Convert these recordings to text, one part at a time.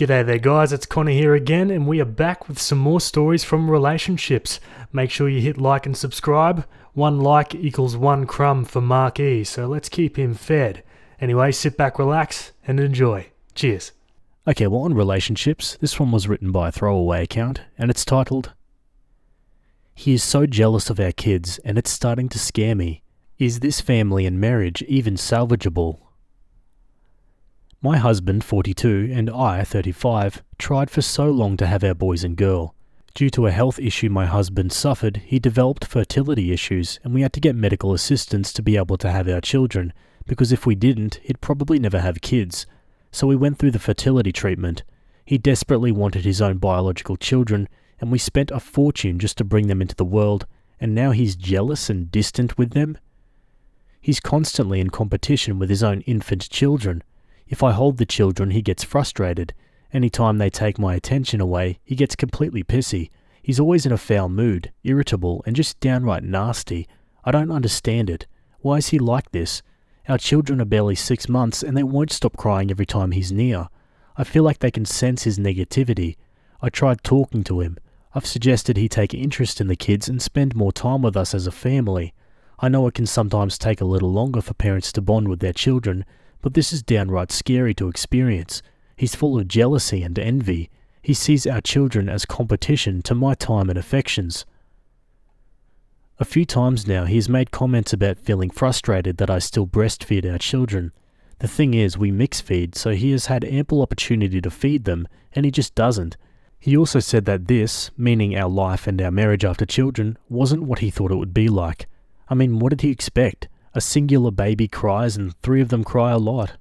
G'day there guys, it's Connor here again and we are back with some more stories from relationships. Make sure you hit like and subscribe. 1 like equals 1 crumb for Mark E, so let's keep him fed. Anyway, sit back, relax and enjoy. Cheers. Okay, well, on relationships, this one was written by a throwaway account and it's titled, "He is so jealous of our kids and it's starting to scare me. Is this family and marriage even salvageable? My husband, 42, and I, 35, tried for so long to have our boys and girl. Due to a health issue my husband suffered, he developed fertility issues and we had to get medical assistance to be able to have our children, because if we didn't, he'd probably never have kids. So we went through the fertility treatment. He desperately wanted his own biological children, and we spent a fortune just to bring them into the world, and now he's jealous and distant with them? He's constantly in competition with his own infant children. If I hold the children, he gets frustrated. Anytime they take my attention away, he gets completely pissy. He's always in a foul mood, irritable, and just downright nasty. I don't understand it. Why is he like this? Our children are barely 6 months and they won't stop crying every time he's near. I feel like they can sense his negativity. I tried talking to him. I've suggested he take interest in the kids and spend more time with us as a family. I know it can sometimes take a little longer for parents to bond with their children, but this is downright scary to experience. He's full of jealousy and envy. He sees our children as competition to my time and affections. A few times now he has made comments about feeling frustrated that I still breastfeed our children. The thing is, we mix feed, so he has had ample opportunity to feed them, and he just doesn't. He also said that this, meaning our life and our marriage after children, wasn't what he thought it would be like. I mean, what did he expect? A singular baby cries and 3 of them cry a lot.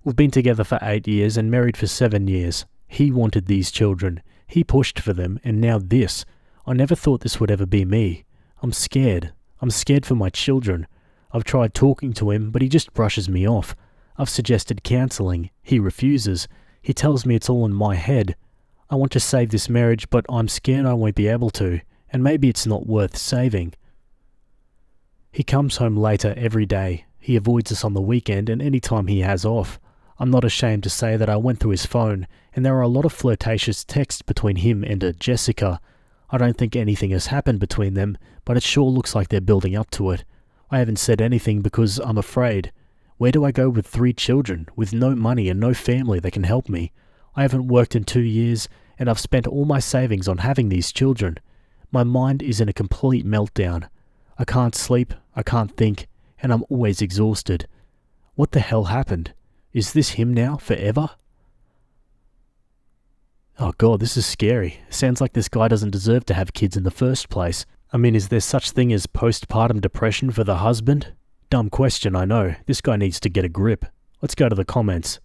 We've been together for 8 years and married for 7 years. He wanted these children. He pushed for them, and now this. I never thought this would ever be me. I'm scared. I'm scared for my children. I've tried talking to him, but he just brushes me off. I've suggested counselling. He refuses. He tells me it's all in my head. I want to save this marriage, but I'm scared I won't be able to, and maybe it's not worth saving. He comes home later every day. He avoids us on the weekend and any time he has off. I'm not ashamed to say that I went through his phone, and there are a lot of flirtatious texts between him and a Jessica. I don't think anything has happened between them, but it sure looks like they're building up to it. I haven't said anything because I'm afraid. Where do I go with 3 children, with no money and no family that can help me? I haven't worked in 2 years, and I've spent all my savings on having these children. My mind is in a complete meltdown. I can't sleep, I can't think, and I'm always exhausted. What the hell happened? Is this him now, forever? Oh god, this is scary. Sounds like this guy doesn't deserve to have kids in the first place. I mean, is there such thing as postpartum depression for the husband? Dumb question, I know. This guy needs to get a grip. Let's go to the comments.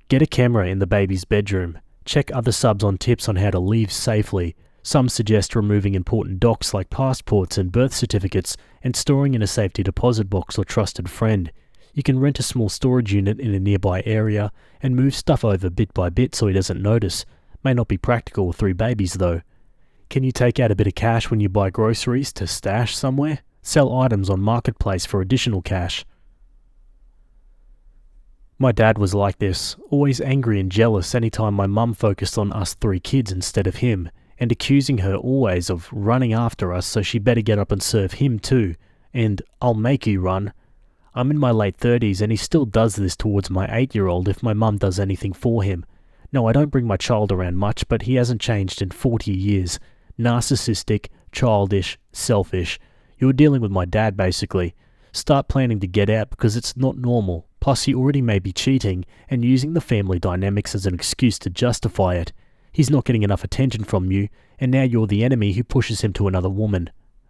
Get a camera in the baby's bedroom. Check other subs on tips on how to leave safely. Some suggest removing important docs like passports and birth certificates and storing in a safety deposit box or trusted friend. You can rent a small storage unit in a nearby area and move stuff over bit by bit so he doesn't notice. May not be practical with 3 babies though. Can you take out a bit of cash when you buy groceries to stash somewhere? Sell items on Marketplace for additional cash. My dad was like this, always angry and jealous anytime my mum focused on us 3 kids instead of him, and accusing her always of running after us so she better get up and serve him too, and I'll make you run. I'm in my late 30s and he still does this towards my 8-year-old if my mum does anything for him. No, I don't bring my child around much, but he hasn't changed in 40 years. Narcissistic, childish, selfish. You're dealing with my dad basically. Start planning to get out because it's not normal. Plus he already may be cheating and using the family dynamics as an excuse to justify it. He's not getting enough attention from you, and now you're the enemy who pushes him to another woman.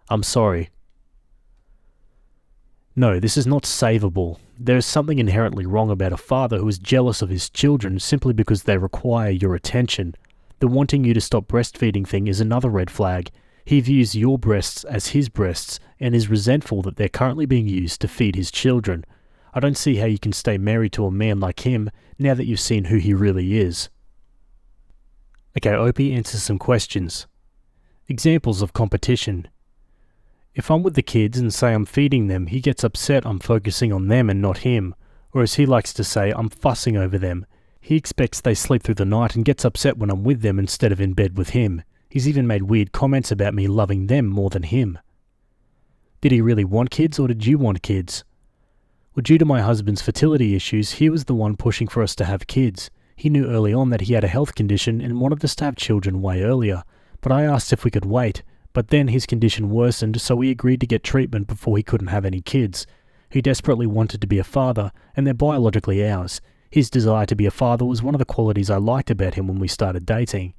I'm sorry. No, this is not savable. There is something inherently wrong about a father who is jealous of his children simply because they require your attention. The wanting you to stop breastfeeding thing is another red flag. He views your breasts as his breasts and is resentful that they're currently being used to feed his children. I don't see how you can stay married to a man like him now that you've seen who he really is. Okay, Opie answers some questions. Examples of competition. If I'm with the kids and say I'm feeding them, he gets upset I'm focusing on them and not him. Or as he likes to say, I'm fussing over them. He expects they sleep through the night and gets upset when I'm with them instead of in bed with him. He's even made weird comments about me loving them more than him. Did he really want kids, or did you want kids? Well, due to my husband's fertility issues, he was the one pushing for us to have kids. He knew early on that he had a health condition and wanted us to have children way earlier, but I asked if we could wait, but then his condition worsened, so we agreed to get treatment before he couldn't have any kids. He desperately wanted to be a father, and they're biologically ours. His desire to be a father was one of the qualities I liked about him when we started dating.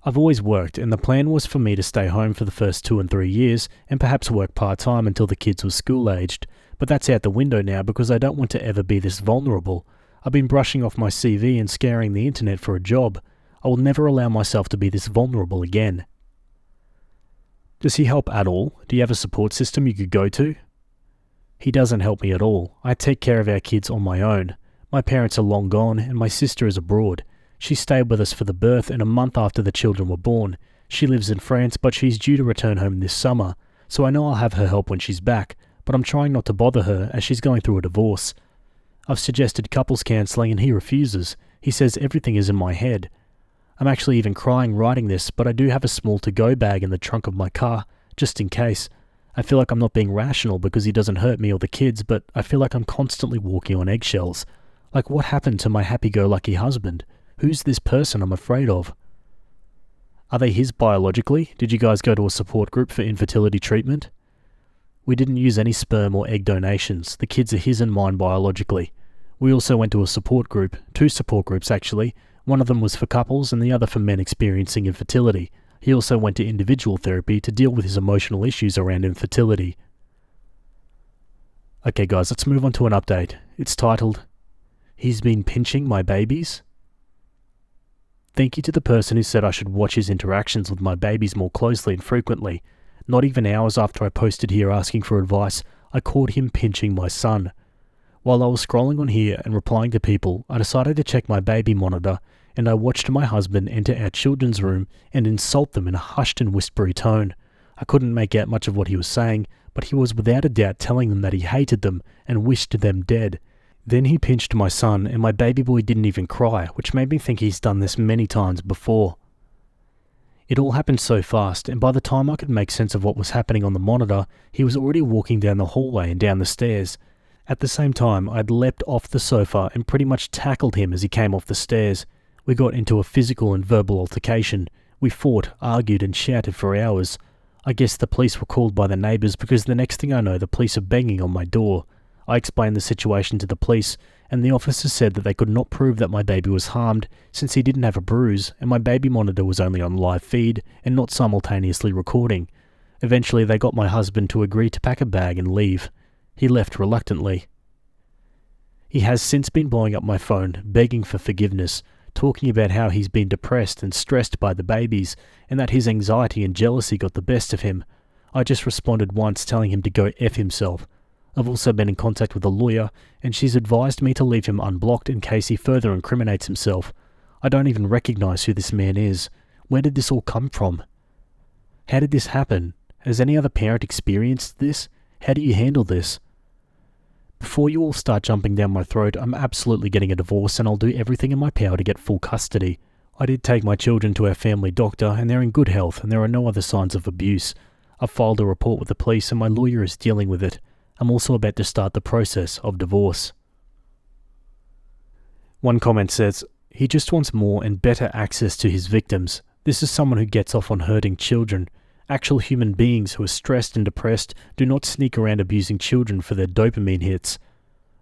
I've always worked, and the plan was for me to stay home for the first 2 and 3 years, and perhaps work part-time until the kids were school-aged. But that's out the window now because I don't want to ever be this vulnerable. I've been brushing off my CV and scouring the internet for a job. I will never allow myself to be this vulnerable again. Does he help at all? Do you have a support system you could go to? He doesn't help me at all. I take care of our kids on my own. My parents are long gone and my sister is abroad. She stayed with us for the birth and a month after the children were born. She lives in France, but she's due to return home this summer, so I know I'll have her help when she's back, but I'm trying not to bother her as she's going through a divorce. I've suggested couples counselling and he refuses. He says everything is in my head. I'm actually even crying writing this, but I do have a small to-go bag in the trunk of my car, just in case. I feel like I'm not being rational because he doesn't hurt me or the kids, but I feel like I'm constantly walking on eggshells. Like, what happened to my happy-go-lucky husband? Who's this person I'm afraid of? Are they his biologically? Did you guys go to a support group for infertility treatment? We didn't use any sperm or egg donations. The kids are his and mine biologically. We also went to a support group, 2 support groups actually. One of them was for couples and the other for men experiencing infertility. He also went to individual therapy to deal with his emotional issues around infertility. Okay guys, let's move on to an update. It's titled, He's Been Pinching My Babies. Thank you to the person who said I should watch his interactions with my babies more closely and frequently. Not even hours after I posted here asking for advice, I caught him pinching my son. While I was scrolling on here and replying to people, I decided to check my baby monitor, and I watched my husband enter our children's room and insult them in a hushed and whispery tone. I couldn't make out much of what he was saying, but he was without a doubt telling them that he hated them and wished them dead. Then he pinched my son, and my baby boy didn't even cry, which made me think he's done this many times before. It all happened so fast, and by the time I could make sense of what was happening on the monitor, he was already walking down the hallway and down the stairs. At the same time, I'd leapt off the sofa and pretty much tackled him as he came off the stairs. We got into a physical and verbal altercation. We fought, argued and shouted for hours. I guess the police were called by the neighbours because the next thing I know the police are banging on my door. I explained the situation to the police, and the officers said that they could not prove that my baby was harmed since he didn't have a bruise and my baby monitor was only on live feed and not simultaneously recording. Eventually they got my husband to agree to pack a bag and leave. He left reluctantly. He has since been blowing up my phone, begging for forgiveness, talking about how he's been depressed and stressed by the babies and that his anxiety and jealousy got the best of him. I just responded once telling him to go F himself. I've also been in contact with a lawyer, and she's advised me to leave him unblocked in case he further incriminates himself. I don't even recognize who this man is. Where did this all come from? How did this happen? Has any other parent experienced this? How do you handle this? Before you all start jumping down my throat, I'm absolutely getting a divorce and I'll do everything in my power to get full custody. I did take my children to our family doctor and they're in good health and there are no other signs of abuse. I've filed a report with the police and my lawyer is dealing with it. I'm also about to start the process of divorce. One comment says, he just wants more and better access to his victims. This is someone who gets off on hurting children. Actual human beings who are stressed and depressed do not sneak around abusing children for their dopamine hits.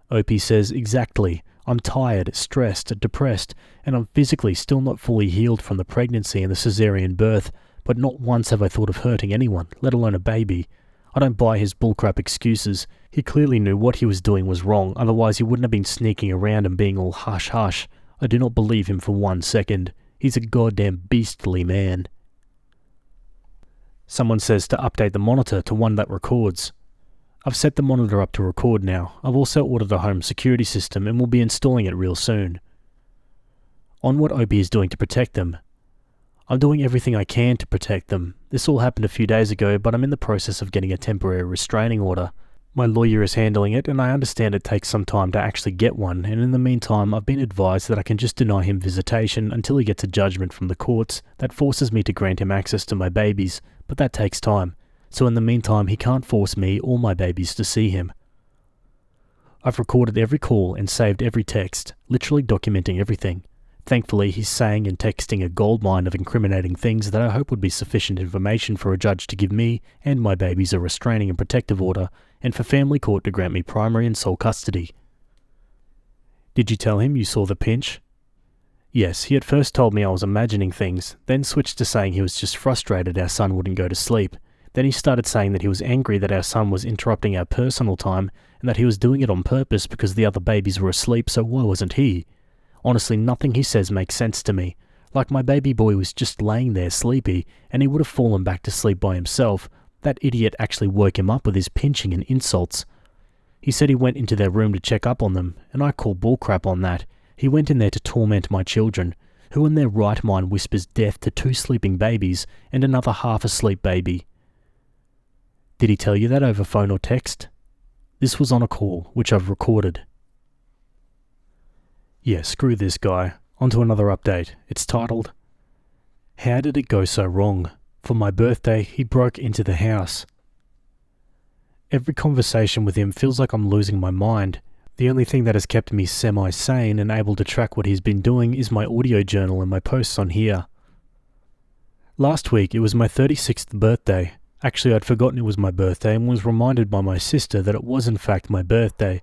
Opie says, exactly. I'm tired, stressed, depressed, and I'm physically still not fully healed from the pregnancy and the cesarean birth, but not once have I thought of hurting anyone, let alone a baby. I don't buy his bullcrap excuses. He clearly knew what he was doing was wrong, otherwise he wouldn't have been sneaking around and being all hush-hush. I do not believe him for 1 second. He's a goddamn beastly man. Someone says to update the monitor to one that records. I've set the monitor up to record now. I've also ordered a home security system and will be installing it real soon. On what Opie is doing to protect them. I'm doing everything I can to protect them. This all happened a few days ago, but I'm in the process of getting a temporary restraining order. My lawyer is handling it, and I understand it takes some time to actually get one, and in the meantime I've been advised that I can just deny him visitation until he gets a judgment from the courts that forces me to grant him access to my babies, but that takes time, so in the meantime he can't force me or my babies to see him. I've recorded every call and saved every text, literally documenting everything. Thankfully, he's saying and texting a goldmine of incriminating things that I hope would be sufficient information for a judge to give me and my babies a restraining and protective order, and for family court to grant me primary and sole custody. Did you tell him you saw the pinch? Yes, he at first told me I was imagining things, then switched to saying he was just frustrated our son wouldn't go to sleep. Then he started saying that he was angry that our son was interrupting our personal time and that he was doing it on purpose because the other babies were asleep, so why wasn't he? Honestly, nothing he says makes sense to me. Like my baby boy was just laying there sleepy, and he would have fallen back to sleep by himself. That idiot actually woke him up with his pinching and insults. He said he went into their room to check up on them, and I call bullcrap on that. He went in there to torment my children. Who in their right mind whispers death to 2 sleeping babies and another half-asleep baby? Did he tell you that over phone or text? This was on a call, which I've recorded. Yeah, screw this guy. On to another update. It's titled, How Did It Go So Wrong? For my birthday, he broke into the house. Every conversation with him feels like I'm losing my mind. The only thing that has kept me semi-sane and able to track what he's been doing is my audio journal and my posts on here. Last week, it was my 36th birthday. Actually, I'd forgotten it was my birthday and was reminded by my sister that it was in fact my birthday.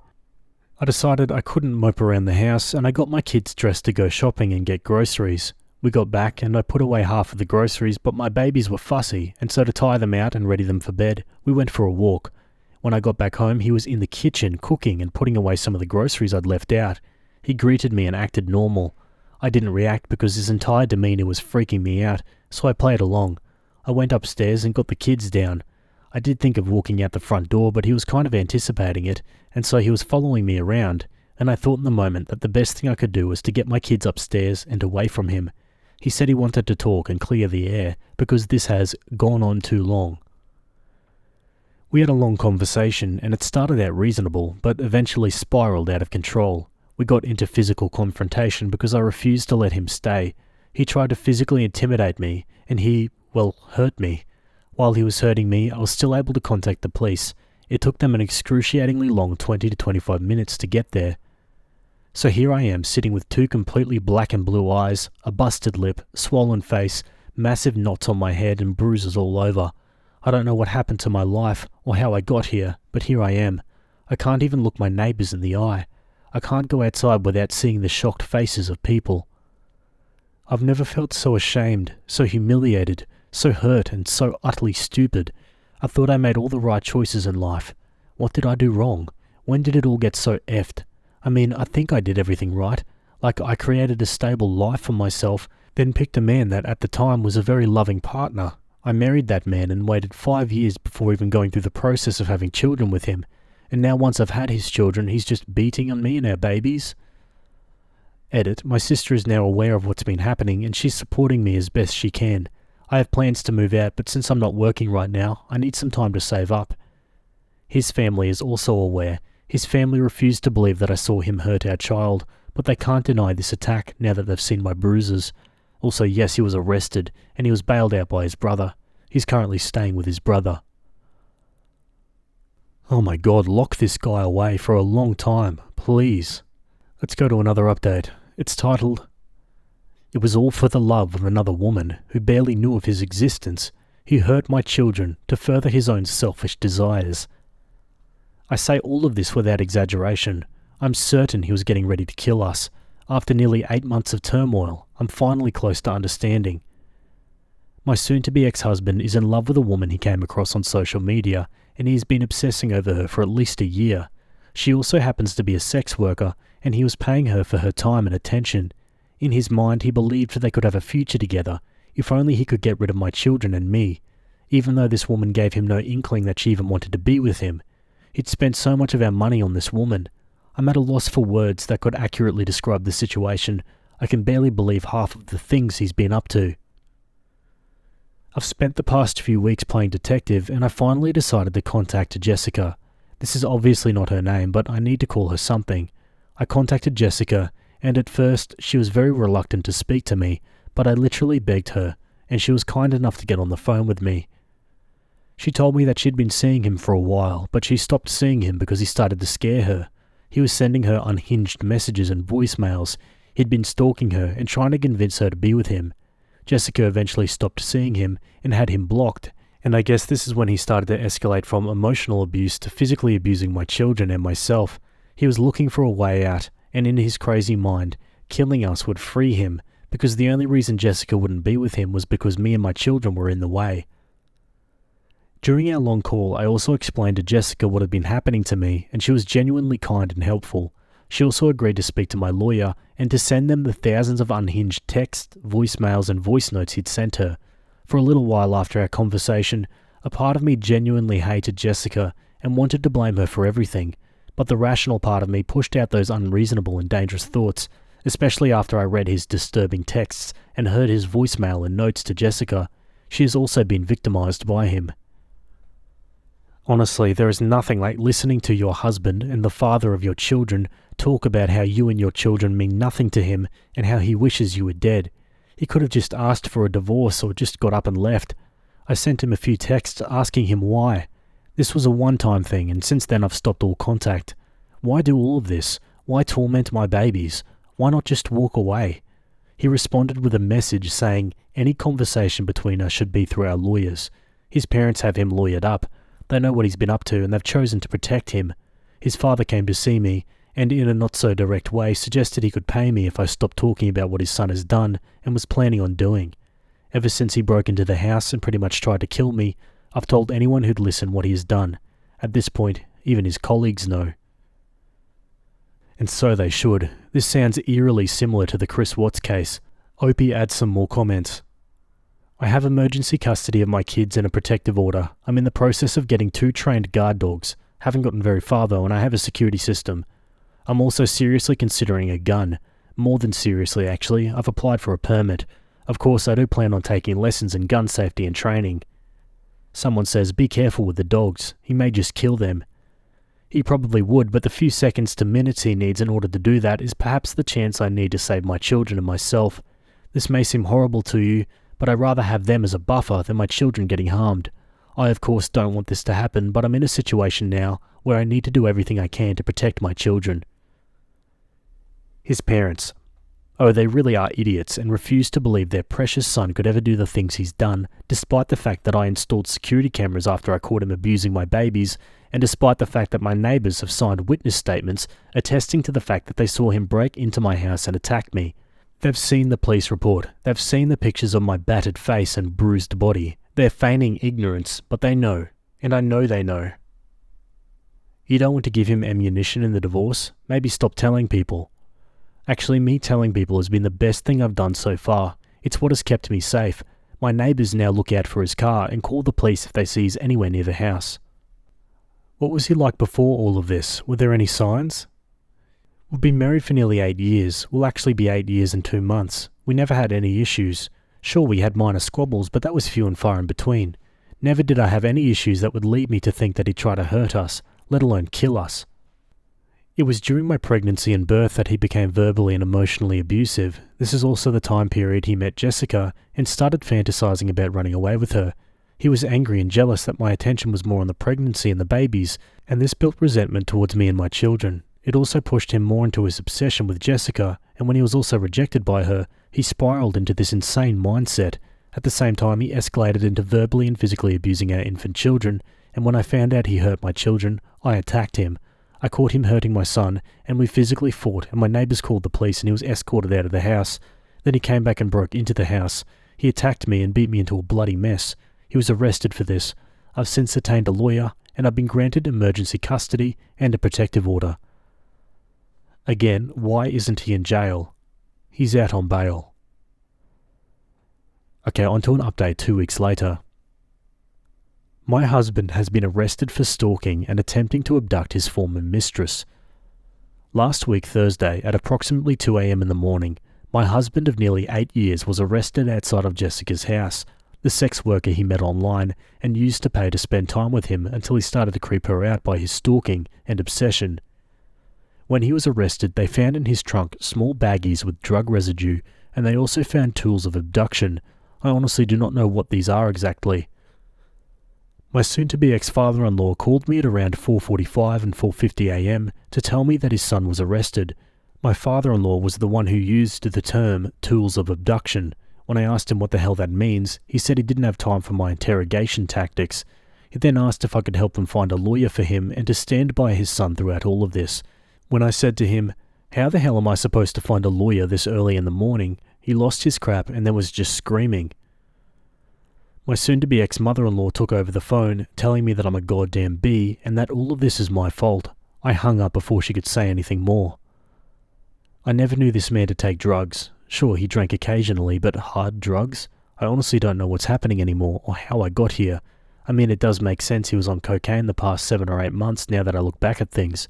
I decided I couldn't mope around the house, and I got my kids dressed to go shopping and get groceries. We got back and I put away half of the groceries, but my babies were fussy, and so to tire them out and ready them for bed, we went for a walk. When I got back home, he was in the kitchen cooking and putting away some of the groceries I'd left out. He greeted me and acted normal. I didn't react because his entire demeanour was freaking me out, so I played along. I went upstairs and got the kids down. I did think of walking out the front door, but he was kind of anticipating it, and so he was following me around, and I thought in the moment that the best thing I could do was to get my kids upstairs and away from him. He said he wanted to talk and clear the air, because this has gone on too long. We had a long conversation, and it started out reasonable, but eventually spiraled out of control. We got into physical confrontation because I refused to let him stay. He tried to physically intimidate me, and he, hurt me. While he was hurting me, I was still able to contact the police. It took them an excruciatingly long 20 to 25 minutes to get there. So here I am, sitting with 2 completely black and blue eyes, a busted lip, swollen face, massive knots on my head and bruises all over. I don't know what happened to my life or how I got here, but here I am. I can't even look my neighbours in the eye. I can't go outside without seeing the shocked faces of people. I've never felt so ashamed, so humiliated, so hurt and so utterly stupid. I thought I made all the right choices in life. What did I do wrong? When did it all get so effed? I mean, I think I did everything right. Like I created a stable life for myself, then picked a man that at the time was a very loving partner. I married that man and waited 5 years before even going through the process of having children with him. And now once I've had his children, he's just beating on me and our babies. Edit, my sister is now aware of what's been happening and she's supporting me as best she can. I have plans to move out, but since I'm not working right now, I need some time to save up. His family is also aware. His family refused to believe that I saw him hurt our child, but they can't deny this attack now that they've seen my bruises. Also, yes, he was arrested, and he was bailed out by his brother. He's currently staying with his brother. Oh my god, lock this guy away for a long time, please. Let's go to another update. It's titled, It was all for the love of another woman who barely knew of his existence. He hurt my children to further his own selfish desires. I say all of this without exaggeration. I'm certain he was getting ready to kill us. After nearly 8 months of turmoil, I'm finally close to understanding. My soon-to-be ex-husband is in love with a woman he came across on social media, and he has been obsessing over her for at least a year. She also happens to be a sex worker, and he was paying her for her time and attention. In his mind, he believed they could have a future together, if only he could get rid of my children and me. Even though this woman gave him no inkling that she even wanted to be with him. He'd spent so much of our money on this woman. I'm at a loss for words that could accurately describe the situation. I can barely believe half of the things he's been up to. I've spent the past few weeks playing detective, and I finally decided to contact Jessica. This is obviously not her name, but I need to call her something. I contacted Jessica, and at first she was very reluctant to speak to me, but I literally begged her, and she was kind enough to get on the phone with me. She told me that she'd been seeing him for a while, but she stopped seeing him because he started to scare her. He was sending her unhinged messages and voicemails. He'd been stalking her and trying to convince her to be with him. Jessica eventually stopped seeing him and had him blocked, and I guess this is when he started to escalate from emotional abuse to physically abusing my children and myself. He was looking for a way out, and in his crazy mind, killing us would free him, because the only reason Jessica wouldn't be with him was because me and my children were in the way. During our long call, I also explained to Jessica what had been happening to me, and she was genuinely kind and helpful. She also agreed to speak to my lawyer and to send them the thousands of unhinged texts, voicemails and voice notes he'd sent her. For a little while after our conversation, a part of me genuinely hated Jessica and wanted to blame her for everything, but the rational part of me pushed out those unreasonable and dangerous thoughts, especially after I read his disturbing texts and heard his voicemail and notes to Jessica. She has also been victimized by him. Honestly, there is nothing like listening to your husband and the father of your children talk about how you and your children mean nothing to him and how he wishes you were dead. He could have just asked for a divorce or just got up and left. I sent him a few texts asking him why. This was a one-time thing, and since then I've stopped all contact. Why do all of this? Why torment my babies? Why not just walk away? He responded with a message saying any conversation between us should be through our lawyers. His parents have him lawyered up. They know what he's been up to and they've chosen to protect him. His father came to see me and in a not-so-direct way suggested he could pay me if I stopped talking about what his son has done and was planning on doing. Ever since he broke into the house and pretty much tried to kill me, I've told anyone who'd listen what he has done. At this point, even his colleagues know. And so they should. This sounds eerily similar to the Chris Watts case. Opie adds some more comments. I have emergency custody of my kids and a protective order. I'm in the process of getting 2 trained guard dogs. Haven't gotten very far though, and I have a security system. I'm also seriously considering a gun. More than seriously, actually. I've applied for a permit. Of course, I do plan on taking lessons in gun safety and training. Someone says, be careful with the dogs. He may just kill them. He probably would, but the few seconds to minutes he needs in order to do that is perhaps the chance I need to save my children and myself. This may seem horrible to you, but I'd rather have them as a buffer than my children getting harmed. I of course don't want this to happen, but I'm in a situation now where I need to do everything I can to protect my children. His parents. Oh, they really are idiots and refuse to believe their precious son could ever do the things he's done, despite the fact that I installed security cameras after I caught him abusing my babies, and despite the fact that my neighbours have signed witness statements attesting to the fact that they saw him break into my house and attack me. They've seen the police report. They've seen the pictures of my battered face and bruised body. They're feigning ignorance, but they know, and I know they know. You don't want to give him ammunition in the divorce? Maybe stop telling people. Actually, me telling people has been the best thing I've done so far. It's what has kept me safe. My neighbours now look out for his car and call the police if they see he's anywhere near the house. What was he like before all of this? Were there any signs? We've been married for nearly 8 years. We'll actually be 8 years and 2 months. We never had any issues. Sure, we had minor squabbles, but that was few and far in between. Never did I have any issues that would lead me to think that he'd try to hurt us, let alone kill us. It was during my pregnancy and birth that he became verbally and emotionally abusive. This is also the time period he met Jessica and started fantasizing about running away with her. He was angry and jealous that my attention was more on the pregnancy and the babies, and this built resentment towards me and my children. It also pushed him more into his obsession with Jessica, and when he was also rejected by her, he spiraled into this insane mindset. At the same time, he escalated into verbally and physically abusing our infant children, and when I found out he hurt my children, I attacked him. I caught him hurting my son, and we physically fought, and my neighbours called the police and he was escorted out of the house. Then he came back and broke into the house. He attacked me and beat me into a bloody mess. He was arrested for this. I've since attained a lawyer, and I've been granted emergency custody and a protective order. Again, why isn't he in jail? He's out on bail. Okay, on to an update 2 weeks later. My husband has been arrested for stalking and attempting to abduct his former mistress. Last week, Thursday, at approximately 2 a.m. in the morning, my husband of nearly 8 years was arrested outside of Jessica's house. the sex worker he met online and used to pay to spend time with him until he started to creep her out by his stalking and obsession. When he was arrested, they found in his trunk small baggies with drug residue, and they also found tools of abduction. I honestly do not know what these are exactly. My soon-to-be ex-father-in-law called me at around 4:45 and 4:50 a.m. to tell me that his son was arrested. My father-in-law was the one who used the term tools of abduction. When I asked him what the hell that means, he said he didn't have time for my interrogation tactics. He then asked if I could help him find a lawyer for him and to stand by his son throughout all of this. When I said to him, "How the hell am I supposed to find a lawyer this early in the morning?" he lost his crap and then was just screaming. My soon-to-be ex-mother-in-law took over the phone, telling me that I'm a goddamn bee and that all of this is my fault. I hung up before she could say anything more. I never knew this man to take drugs. Sure, he drank occasionally, but hard drugs? I honestly don't know what's happening anymore or how I got here. I mean, it does make sense he was on cocaine the past 7 or 8 months now that I look back at things.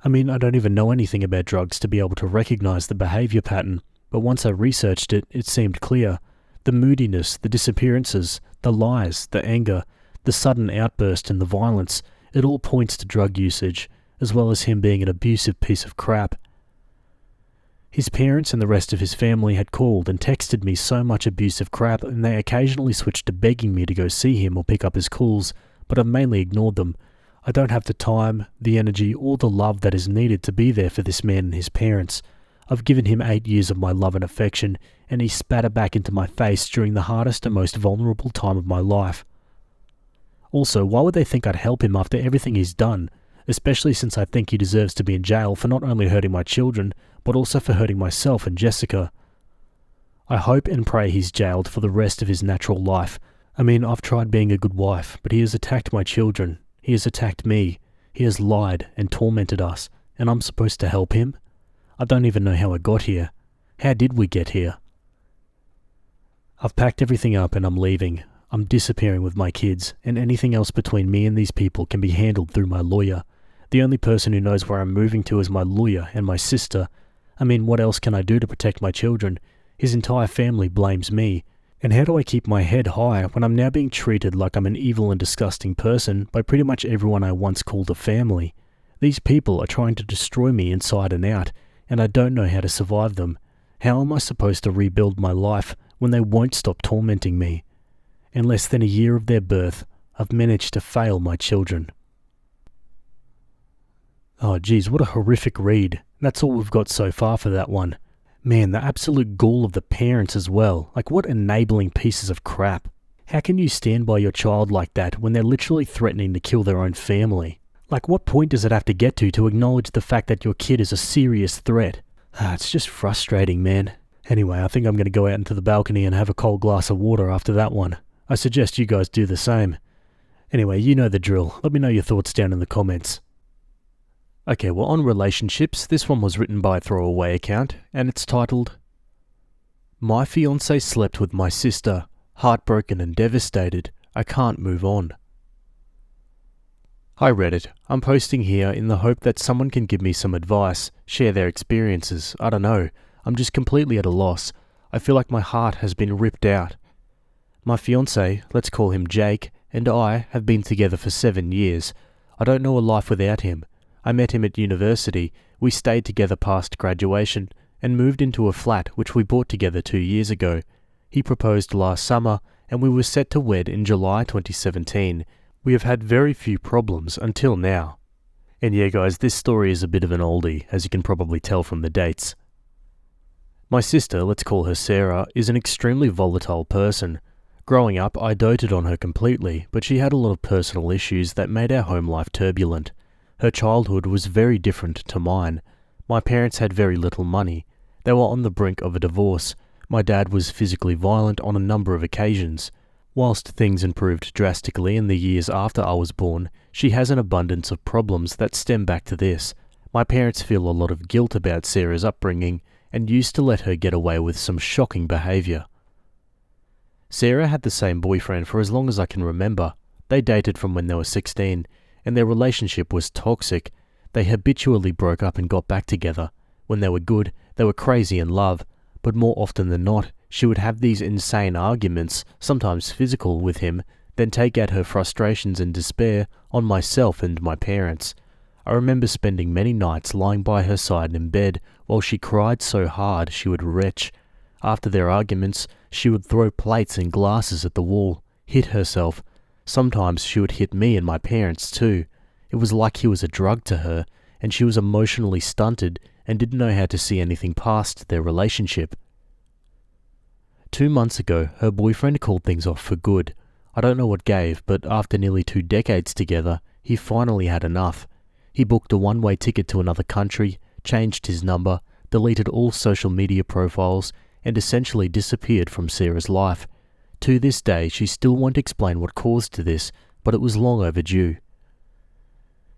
I mean, I don't even know anything about drugs to be able to recognize the behavior pattern, but once I researched it, it seemed clear. The moodiness, the disappearances, the lies, the anger, the sudden outburst and the violence, it all points to drug usage, as well as him being an abusive piece of crap. His parents and the rest of his family had called and texted me so much abusive crap, and they occasionally switched to begging me to go see him or pick up his calls, but I've mainly ignored them. I don't have the time, the energy, or the love that is needed to be there for this man and his parents. I've given him 8 years of my love and affection, and he spat it back into my face during the hardest and most vulnerable time of my life. Also, why would they think I'd help him after everything he's done, especially since I think he deserves to be in jail for not only hurting my children, but also for hurting myself and Jessica. I hope and pray he's jailed for the rest of his natural life. I mean, I've tried being a good wife, but he has attacked my children. He has attacked me. He has lied and tormented us, and I'm supposed to help him? I don't even know how I got here. How did we get here? I've packed everything up and I'm leaving. I'm disappearing with my kids, and anything else between me and these people can be handled through my lawyer. The only person who knows where I'm moving to is my lawyer and my sister. I mean, what else can I do to protect my children? His entire family blames me. And how do I keep my head high when I'm now being treated like I'm an evil and disgusting person by pretty much everyone I once called a family? These people are trying to destroy me inside and out, and I don't know how to survive them. How am I supposed to rebuild my life when they won't stop tormenting me? In less than a year of their birth, I've managed to fail my children. Oh geez, what a horrific read. That's all we've got so far for that one. Man, the absolute gall of the parents as well. Like, what enabling pieces of crap. How can you stand by your child like that when they're literally threatening to kill their own family? Like, what point does it have to get to acknowledge the fact that your kid is a serious threat? It's just frustrating, man. Anyway, I think I'm going to go out into the balcony and have a cold glass of water after that one. I suggest you guys do the same. Anyway, you know the drill. Let me know your thoughts down in the comments. Okay, well, on relationships, this one was written by a throwaway account, and it's titled, "My fiancé slept with my sister. Heartbroken and devastated. I can't move on." Hi Reddit, I'm posting here in the hope that someone can give me some advice, share their experiences. I don't know, I'm just completely at a loss. I feel like my heart has been ripped out. My fiancé, let's call him Jake, and I have been together for 7 years. I don't know a life without him. I met him at university, we stayed together past graduation, and moved into a flat which we bought together 2 years ago. He proposed last summer, and we were set to wed in July 2017. We have had very few problems until now. And yeah guys, this story is a bit of an oldie, as you can probably tell from the dates. My sister, let's call her Sarah, is an extremely volatile person. Growing up, I doted on her completely, but she had a lot of personal issues that made our home life turbulent. Her childhood was very different to mine. My parents had very little money. They were on the brink of a divorce. My dad was physically violent on a number of occasions. Whilst things improved drastically in the years after I was born, she has an abundance of problems that stem back to this. My parents feel a lot of guilt about Sarah's upbringing and used to let her get away with some shocking behaviour. Sarah had the same boyfriend for as long as I can remember. They dated from when they were 16, and their relationship was toxic. They habitually broke up and got back together. When they were good, they were crazy in love, but more often than not, She would have these insane arguments, sometimes physical, with him, then take out her frustrations and despair on myself and my parents. I remember spending many nights lying by her side in bed while she cried so hard she would retch. After their arguments, she would throw plates and glasses at the wall, hit herself. Sometimes she would hit me and my parents too. It was like he was a drug to her, and she was emotionally stunted and didn't know how to see anything past their relationship. 2 months ago, her boyfriend called things off for good. I don't know what gave, but after nearly 2 decades together, he finally had enough. He booked a one-way ticket to another country, changed his number, deleted all social media profiles, and essentially disappeared from Sarah's life. To this day, she still won't explain what caused this, but it was long overdue.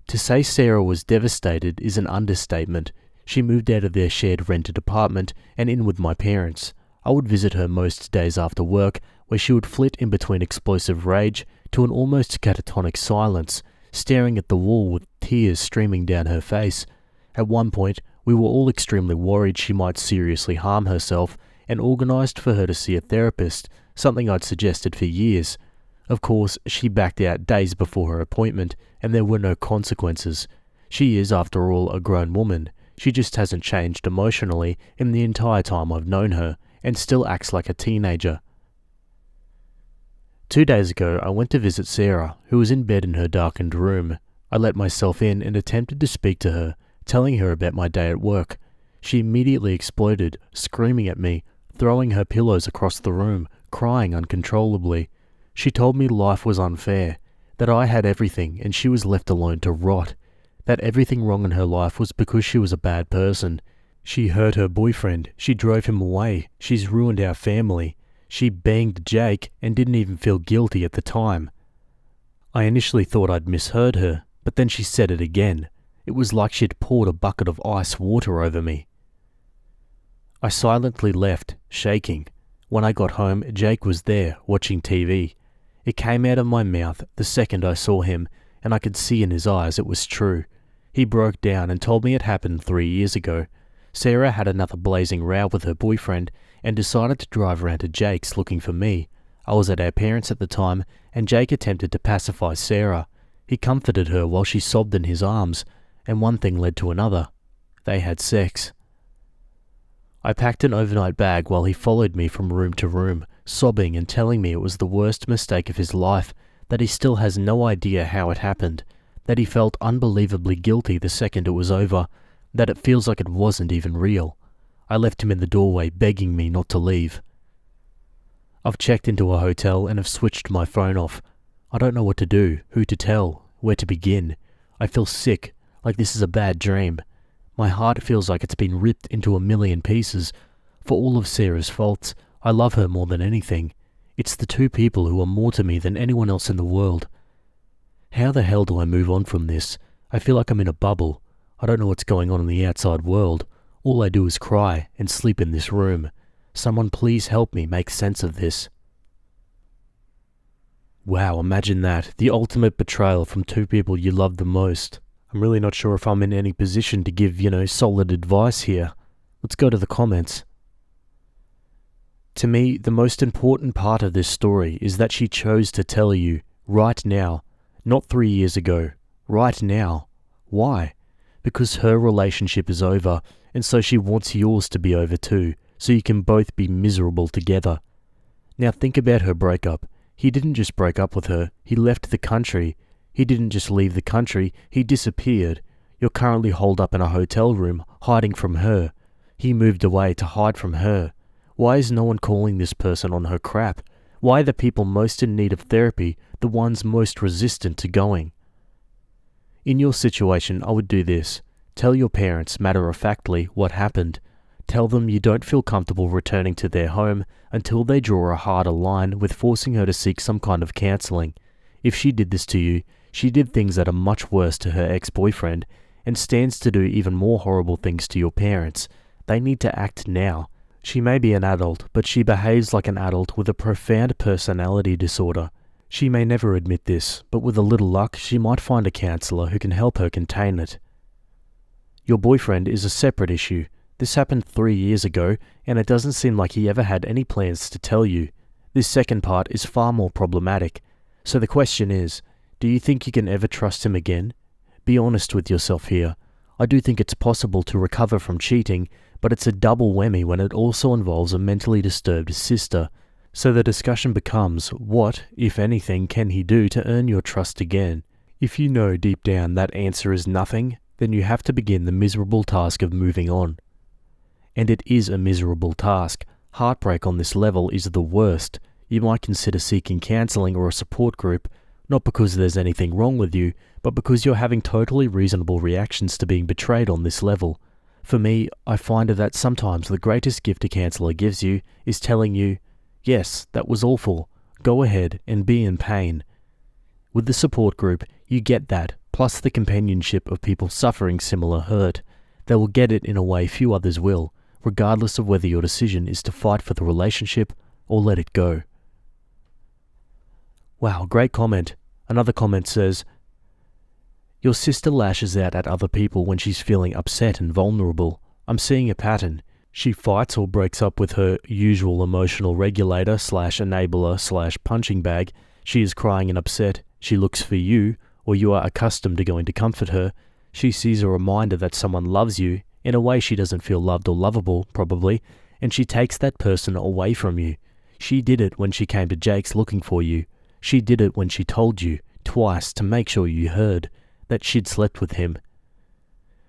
To say Sarah was devastated is an understatement. She moved out of their shared rented apartment and in with my parents. I would visit her most days after work, where she would flit in between explosive rage to an almost catatonic silence, staring at the wall with tears streaming down her face. At one point, we were all extremely worried she might seriously harm herself and organised for her to see a therapist, something I'd suggested for years. Of course, she backed out days before her appointment, and there were no consequences. She is, after all, a grown woman. She just hasn't changed emotionally in the entire time I've known her, and still acts like a teenager. 2 days ago, I went to visit Sarah, who was in bed in her darkened room. I let myself in and attempted to speak to her, telling her about my day at work. She immediately exploded, screaming at me, throwing her pillows across the room, crying uncontrollably. She told me life was unfair, that I had everything and she was left alone to rot, that everything wrong in her life was because she was a bad person. She hurt her boyfriend, she drove him away, she's ruined our family. She banged Jake and didn't even feel guilty at the time. I initially thought I'd misheard her, but then she said it again. It was like she'd poured a bucket of ice water over me. I silently left, shaking. When I got home, Jake was there, watching TV. It came out of my mouth the second I saw him, and I could see in his eyes it was true. He broke down and told me it happened 3 years ago. Sarah had another blazing row with her boyfriend and decided to drive around to Jake's looking for me. I was at our parents' at the time, and Jake attempted to pacify Sarah. He comforted her while she sobbed in his arms, and one thing led to another. They had sex. I packed an overnight bag while he followed me from room to room, sobbing and telling me it was the worst mistake of his life, that he still has no idea how it happened, that he felt unbelievably guilty the second it was over, that it feels like it wasn't even real. I left him in the doorway begging me not to leave. I've checked into a hotel and have switched my phone off. I don't know what to do, who to tell, where to begin. I feel sick, like this is a bad dream. My heart feels like it's been ripped into a million pieces. For all of Sarah's faults, I love her more than anything. It's the 2 people who are more to me than anyone else in the world. How the hell do I move on from this? I feel like I'm in a bubble. I don't know what's going on in the outside world. All I do is cry and sleep in this room. Someone please help me make sense of this. Wow, imagine that. The ultimate betrayal from 2 people you love the most. I'm really not sure if I'm in any position to give, solid advice here. Let's go to the comments. To me, the most important part of this story is that she chose to tell you, right now, not 3 years ago, right now. Why? Because her relationship is over, and so she wants yours to be over too, so you can both be miserable together. Now think about her breakup. He didn't just break up with her, he left the country. He didn't just leave the country, he disappeared. You're currently holed up in a hotel room, hiding from her. He moved away to hide from her. Why is no one calling this person on her crap? Why are the people most in need of therapy the ones most resistant to going? In your situation, I would do this. Tell your parents matter-of-factly what happened. Tell them you don't feel comfortable returning to their home until they draw a harder line with forcing her to seek some kind of counselling. If she did this to you, she did things that are much worse to her ex-boyfriend and stands to do even more horrible things to your parents. They need to act now. She may be an adult, but she behaves like an adult with a profound personality disorder. She may never admit this, but with a little luck, she might find a counsellor who can help her contain it. Your boyfriend is a separate issue. This happened 3 years ago, and it doesn't seem like he ever had any plans to tell you. This second part is far more problematic. So the question is, do you think you can ever trust him again? Be honest with yourself here. I do think it's possible to recover from cheating, but it's a double whammy when it also involves a mentally disturbed sister. So the discussion becomes, what, if anything, can he do to earn your trust again? If you know deep down that answer is nothing, then you have to begin the miserable task of moving on. And it is a miserable task. Heartbreak on this level is the worst. You might consider seeking counselling or a support group, not because there's anything wrong with you, but because you're having totally reasonable reactions to being betrayed on this level. For me, I find that sometimes the greatest gift a counsellor gives you is telling you, yes, that was awful, go ahead and be in pain. With the support group, you get that, plus the companionship of people suffering similar hurt. They will get it in a way few others will, regardless of whether your decision is to fight for the relationship or let it go. Wow, great comment. Another comment says, your sister lashes out at other people when she's feeling upset and vulnerable. I'm seeing a pattern. She fights or breaks up with her usual emotional regulator / enabler / punching bag. She is crying and upset. She looks for you, or you are accustomed to going to comfort her. She sees a reminder that someone loves you, in a way she doesn't feel loved or lovable, probably, and she takes that person away from you. She did it when she came to Jake's looking for you. She did it when she told you, twice, to make sure you heard, that she'd slept with him.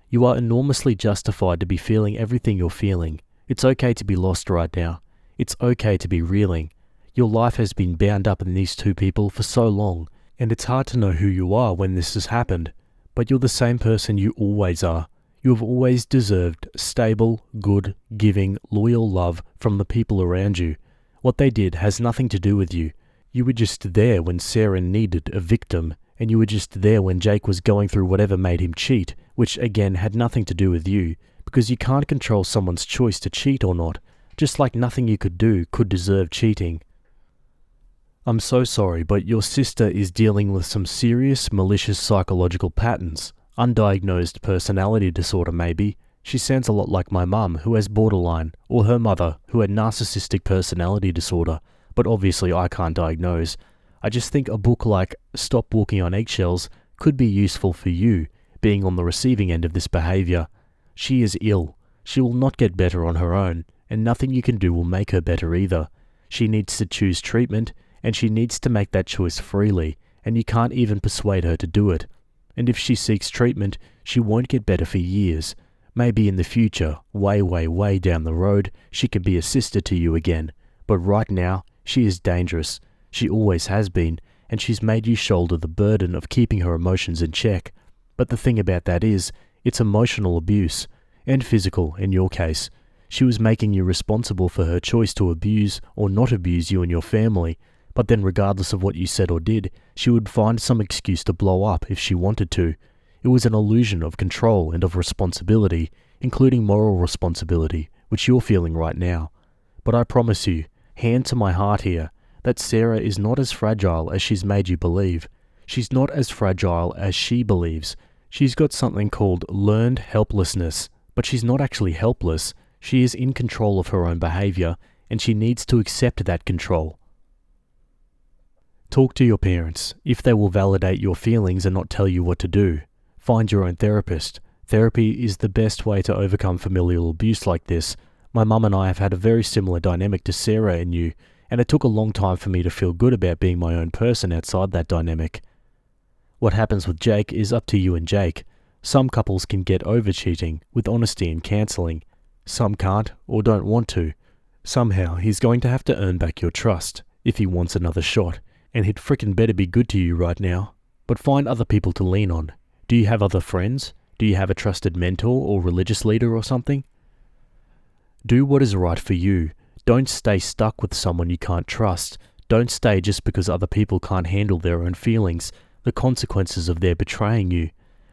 You are enormously justified to be feeling everything you're feeling. It's okay to be lost right now. It's okay to be reeling. Your life has been bound up in these two people for so long, and it's hard to know who you are when this has happened. But you're the same person you always are. You have always deserved stable, good, giving, loyal love from the people around you. What they did has nothing to do with you. You were just there when Sarah needed a victim, and you were just there when Jake was going through whatever made him cheat, which again had nothing to do with you, because you can't control someone's choice to cheat or not, just like nothing you could do could deserve cheating. I'm so sorry, but your sister is dealing with some serious, malicious psychological patterns. Undiagnosed personality disorder maybe. She sounds a lot like my mum, who has borderline, or her mother, who had narcissistic personality disorder, but obviously I can't diagnose. I just think a book like Stop Walking on Eggshells could be useful for you, being on the receiving end of this behaviour. She is ill. She will not get better on her own, and nothing you can do will make her better either. She needs to choose treatment, and she needs to make that choice freely, and you can't even persuade her to do it. And if she seeks treatment, she won't get better for years. Maybe in the future, way down the road, she can be a sister to you again. But right now, she is dangerous. She always has been, and she's made you shoulder the burden of keeping her emotions in check. But the thing about that is, it's emotional abuse, and physical in your case. She was making you responsible for her choice to abuse or not abuse you and your family, but then regardless of what you said or did, she would find some excuse to blow up if she wanted to. It was an illusion of control and of responsibility, including moral responsibility, which you're feeling right now. But I promise you, hand to my heart here, that Sarah is not as fragile as she's made you believe. She's not as fragile as she believes. She's got something called learned helplessness, but she's not actually helpless. She is in control of her own behavior, and she needs to accept that control. Talk to your parents, if they will validate your feelings and not tell you what to do. Find your own therapist. Therapy is the best way to overcome familial abuse like this. My mum and I have had a very similar dynamic to Sarah and you, and it took a long time for me to feel good about being my own person outside that dynamic. What happens with Jake is up to you and Jake. Some couples can get over cheating with honesty and counselling. Some can't or don't want to. Somehow he's going to have to earn back your trust if he wants another shot, and he'd frickin' better be good to you right now. But find other people to lean on. Do you have other friends? Do you have a trusted mentor or religious leader or something? Do what is right for you. Don't stay stuck with someone you can't trust. Don't stay just because other people can't handle their own feelings, the consequences of their betraying you.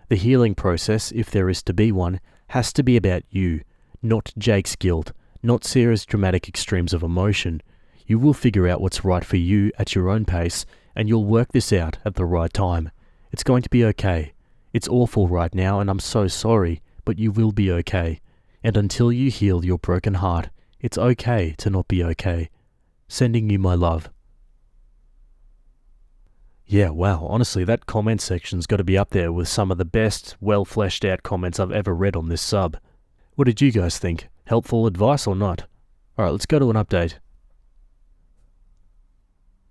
The healing process, if there is to be one, has to be about you, not Jake's guilt, not Sarah's dramatic extremes of emotion. You will figure out what's right for you at your own pace, and you'll work this out at the right time. It's going to be okay. It's awful right now, and I'm so sorry, but you will be okay. and until you heal your broken heart, it's okay to not be okay. Sending you my love. Yeah, wow, honestly, that comment section's got to be up there with some of the best, well fleshed out comments I've ever read on this sub. What did you guys think? Helpful advice or not? Alright, let's go to an update.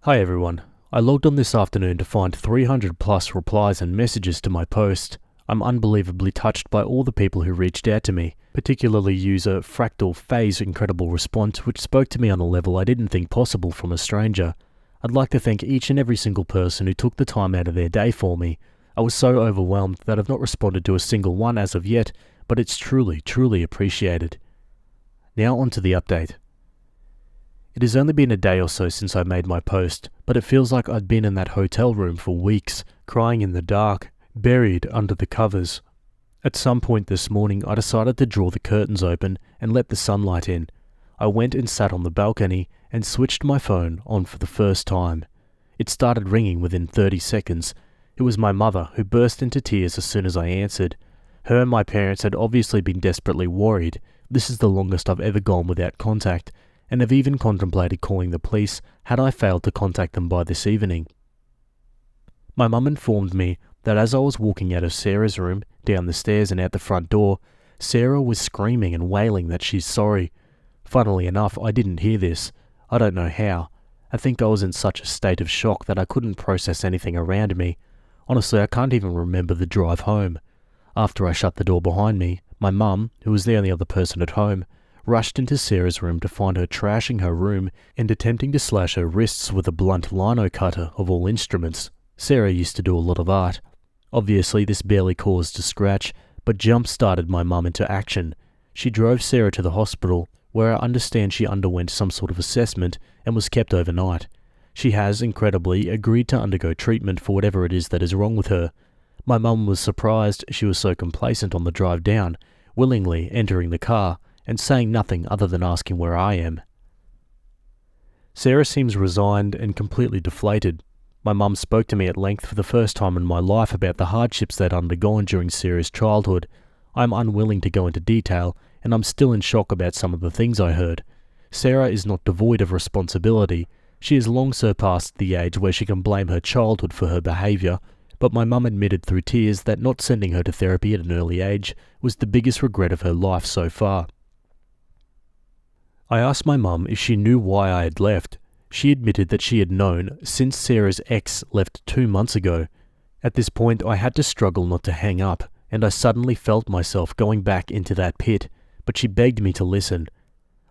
Hi everyone. I logged on this afternoon to find 300 plus replies and messages to my post. I'm unbelievably touched by all the people who reached out to me, particularly user Fractal Phase incredible response, which spoke to me on a level I didn't think possible from a stranger. I'd like to thank each and every single person who took the time out of their day for me. I was so overwhelmed that I've not responded to a single one as of yet, but it's truly appreciated. Now on to the update. It has only been a day or so since I made my post, but it feels like I'd been in that hotel room for weeks, crying in the dark, buried under the covers. At some point this morning, I decided to draw the curtains open and let the sunlight in. I went and sat on the balcony and switched my phone on for the first time. It started ringing within 30 seconds. It was my mother, who burst into tears as soon as I answered. Her and my parents had obviously been desperately worried. This is the longest I've ever gone without contact, and have even contemplated calling the police had I failed to contact them by this evening. My mum informed me that as I was walking out of Sarah's room, down the stairs and out the front door, Sarah was screaming and wailing that she's sorry. Funnily enough, I didn't hear this. I don't know how. I think I was in such a state of shock that I couldn't process anything around me. Honestly, I can't even remember the drive home. After I shut the door behind me, my mum, who was the only other person at home, rushed into Sarah's room to find her trashing her room and attempting to slash her wrists with a blunt lino cutter of all instruments. Sarah used to do a lot of art. Obviously, this barely caused a scratch, but jump-started my mum into action. She drove Sarah to the hospital, where I understand she underwent some sort of assessment and was kept overnight. She has, incredibly, agreed to undergo treatment for whatever it is that is wrong with her. My mum was surprised she was so complacent on the drive down, willingly entering the car, and saying nothing other than asking where I am. Sarah seems resigned and completely deflated. My mum spoke to me at length for the first time in my life about the hardships they'd undergone during Sarah's childhood. I'm unwilling to go into detail, and I'm still in shock about some of the things I heard. Sarah is not devoid of responsibility. She has long surpassed the age where she can blame her childhood for her behaviour, but my mum admitted through tears that not sending her to therapy at an early age was the biggest regret of her life so far. I asked my mum if she knew why I had left. She admitted that she had known since Sarah's ex left 2 months ago. At this point, I had to struggle not to hang up, and I suddenly felt myself going back into that pit, but she begged me to listen.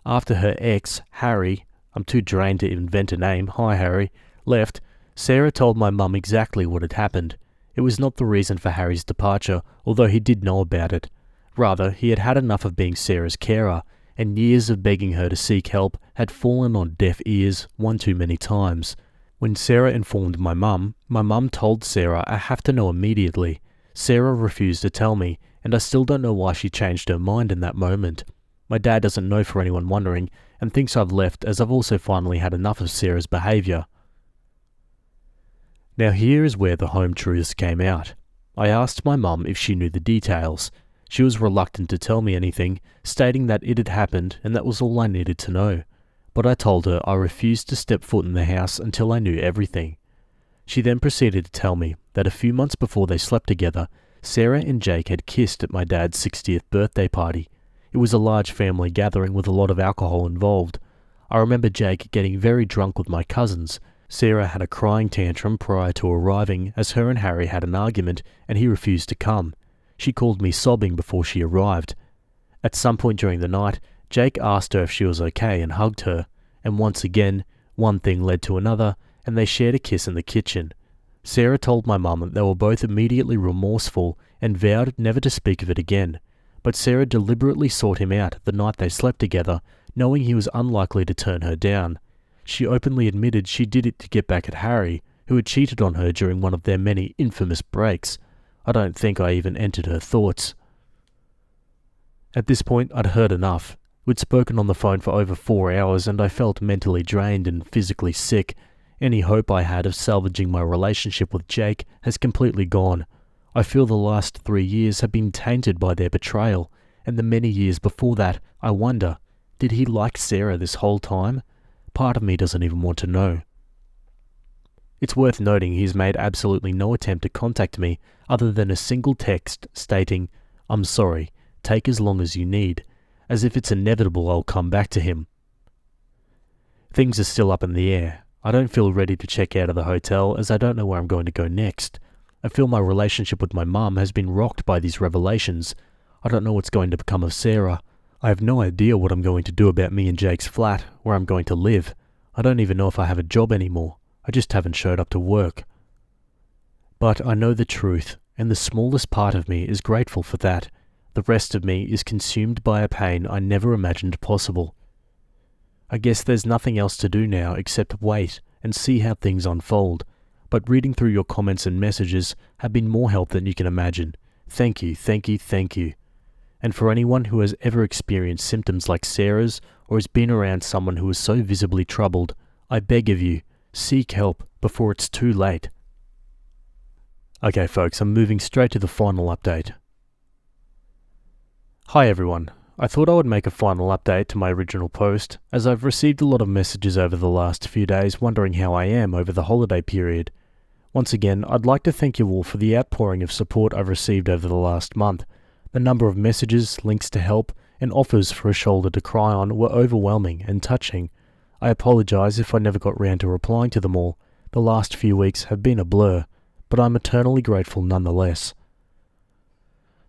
After her ex, Harry, I'm too drained to invent a name, hi Harry, left, Sarah told my mum exactly what had happened. It was not the reason for Harry's departure, although he did know about it. Rather, he had had enough of being Sarah's carer, and years of begging her to seek help had fallen on deaf ears one too many times. When Sarah informed my mum told Sarah I have to know immediately. Sarah refused to tell me, and I still don't know why she changed her mind in that moment. My dad doesn't know, for anyone wondering, and thinks I've left as I've also finally had enough of Sarah's behaviour. Now here is where the home truths came out. I asked my mum if she knew the details. She was reluctant to tell me anything, stating that it had happened and that was all I needed to know. But I told her I refused to step foot in the house until I knew everything. She then proceeded to tell me that a few months before they slept together, Sarah and Jake had kissed at my dad's 60th birthday party. It was a large family gathering with a lot of alcohol involved. I remember Jake getting very drunk with my cousins. Sarah had a crying tantrum prior to arriving as her and Harry had an argument and he refused to come. She called me sobbing before she arrived. At some point during the night, Jake asked her if she was okay and hugged her, and once again, one thing led to another, and they shared a kiss in the kitchen. Sarah told my mum that they were both immediately remorseful and vowed never to speak of it again, but Sarah deliberately sought him out the night they slept together, knowing he was unlikely to turn her down. She openly admitted she did it to get back at Harry, who had cheated on her during one of their many infamous breaks. I don't think I even entered her thoughts. At this point, I'd heard enough. We'd spoken on the phone for over 4 hours and I felt mentally drained and physically sick. Any hope I had of salvaging my relationship with Jake has completely gone. I feel the last 3 years have been tainted by their betrayal, and the many years before that, I wonder, did he like Sarah this whole time? Part of me doesn't even want to know. It's worth noting he's made absolutely no attempt to contact me other than a single text stating, "I'm sorry, take as long as you need," as if it's inevitable I'll come back to him. Things are still up in the air. I don't feel ready to check out of the hotel as I don't know where I'm going to go next. I feel my relationship with my mum has been rocked by these revelations. I don't know what's going to become of Sarah. I have no idea what I'm going to do about me and Jake's flat, where I'm going to live. I don't even know if I have a job anymore. I just haven't showed up to work. But I know the truth, and the smallest part of me is grateful for that. The rest of me is consumed by a pain I never imagined possible. I guess there's nothing else to do now except wait and see how things unfold. But reading through your comments and messages have been more help than you can imagine. Thank you, thank you, thank you. And for anyone who has ever experienced symptoms like Sarah's or has been around someone who is so visibly troubled, I beg of you, seek help before it's too late. Okay folks, I'm moving straight to the final update. Hi everyone, I thought I would make a final update to my original post, as I've received a lot of messages over the last few days wondering how I am over the holiday period. Once again, I'd like to thank you all for the outpouring of support I've received over the last month. The number of messages, links to help, and offers for a shoulder to cry on were overwhelming and touching. I apologise if I never got round to replying to them all. The last few weeks have been a blur, but I'm eternally grateful nonetheless.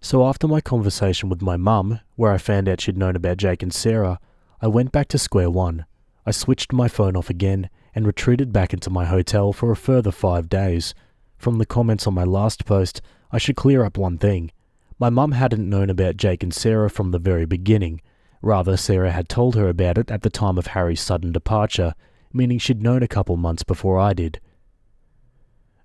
So after my conversation with my mum, where I found out she'd known about Jake and Sarah, I went back to square one. I switched my phone off again and retreated back into my hotel for a further 5 days. From the comments on my last post, I should clear up one thing. My mum hadn't known about Jake and Sarah from the very beginning. Rather, Sarah had told her about it at the time of Harry's sudden departure, meaning she'd known a couple months before I did.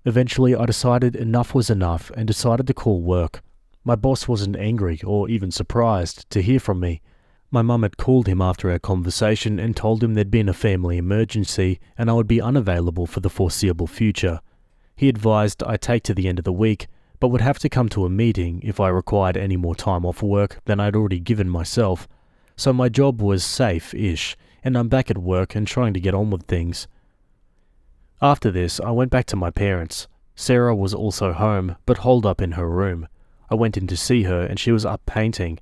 Eventually, I decided enough was enough and decided to call work. My boss wasn't angry or even surprised to hear from me. My mum had called him after our conversation and told him there'd been a family emergency and I would be unavailable for the foreseeable future. He advised I take to the end of the week, but would have to come to a meeting if I required any more time off work than I'd already given myself. So my job was safe-ish, and I'm back at work and trying to get on with things. After this, I went back to my parents. Sarah was also home, but holed up in her room. I went in to see her and she was up painting.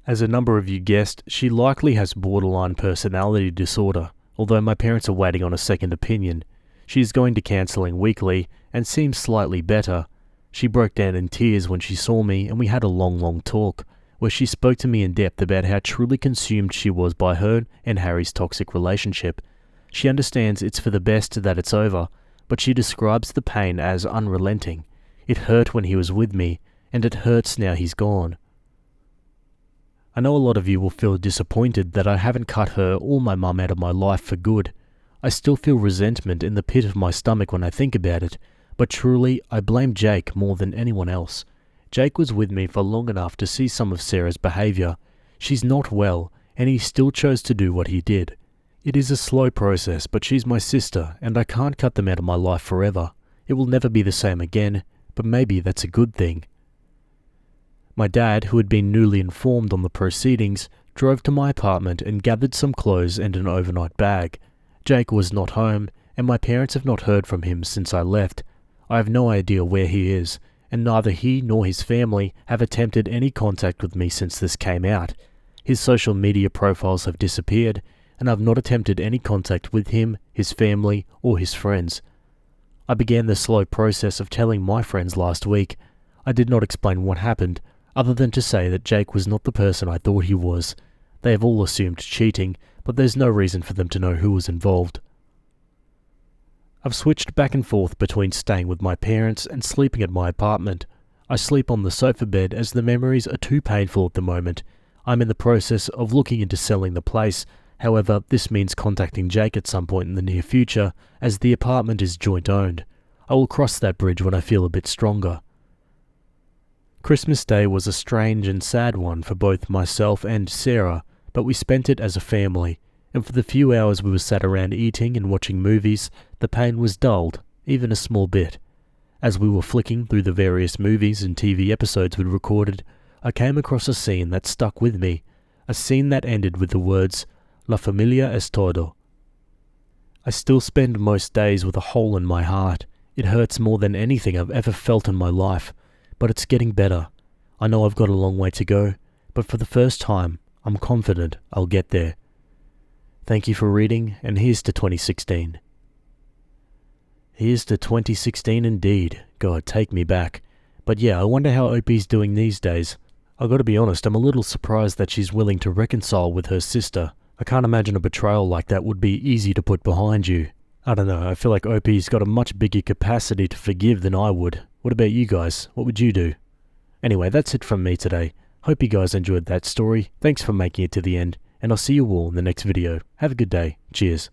As a number of you guessed, she likely has borderline personality disorder, although my parents are waiting on a second opinion. She is going to counselling weekly and seems slightly better. She broke down in tears when she saw me and we had a long talk, where she spoke to me in depth about how truly consumed she was by her and Harry's toxic relationship. She understands it's for the best that it's over, but she describes the pain as unrelenting. It hurt when he was with me, and it hurts now he's gone. I know a lot of you will feel disappointed that I haven't cut her or my mum out of my life for good. I still feel resentment in the pit of my stomach when I think about it, but truly I blame Jake more than anyone else. Jake was with me for long enough to see some of Sarah's behaviour. She's not well, and he still chose to do what he did. It is a slow process, but she's my sister, and I can't cut them out of my life forever. It will never be the same again, but maybe that's a good thing. My dad, who had been newly informed on the proceedings, drove to my apartment and gathered some clothes and an overnight bag. Jake was not home, and my parents have not heard from him since I left. I have no idea where he is, and neither he nor his family have attempted any contact with me since this came out. His social media profiles have disappeared, and I've not attempted any contact with him, his family, or his friends. I began the slow process of telling my friends last week. I did not explain what happened, other than to say that Jake was not the person I thought he was. They have all assumed cheating, but there's no reason for them to know who was involved. I've switched back and forth between staying with my parents and sleeping at my apartment. I sleep on the sofa bed as the memories are too painful at the moment. I'm in the process of looking into selling the place. However, this means contacting Jake at some point in the near future, as the apartment is joint owned. I will cross that bridge when I feel a bit stronger. Christmas Day was a strange and sad one for both myself and Sarah, but we spent it as a family, and for the few hours we were sat around eating and watching movies, the pain was dulled, even a small bit. As we were flicking through the various movies and TV episodes we'd recorded, I came across a scene that stuck with me, a scene that ended with the words, La familia es todo. I still spend most days with a hole in my heart. It hurts more than anything I've ever felt in my life, but it's getting better. I know I've got a long way to go, but for the first time, I'm confident I'll get there. Thank you for reading, and here's to 2016. Here's to 2016 indeed. God, take me back. But yeah, I wonder how Opie's doing these days. I gotta be honest, I'm a little surprised that she's willing to reconcile with her sister. I can't imagine a betrayal like that would be easy to put behind you. I don't know, I feel like Opie's got a much bigger capacity to forgive than I would. What about you guys? What would you do? Anyway, that's it from me today. Hope you guys enjoyed that story. Thanks for making it to the end, and I'll see you all in the next video. Have a good day. Cheers.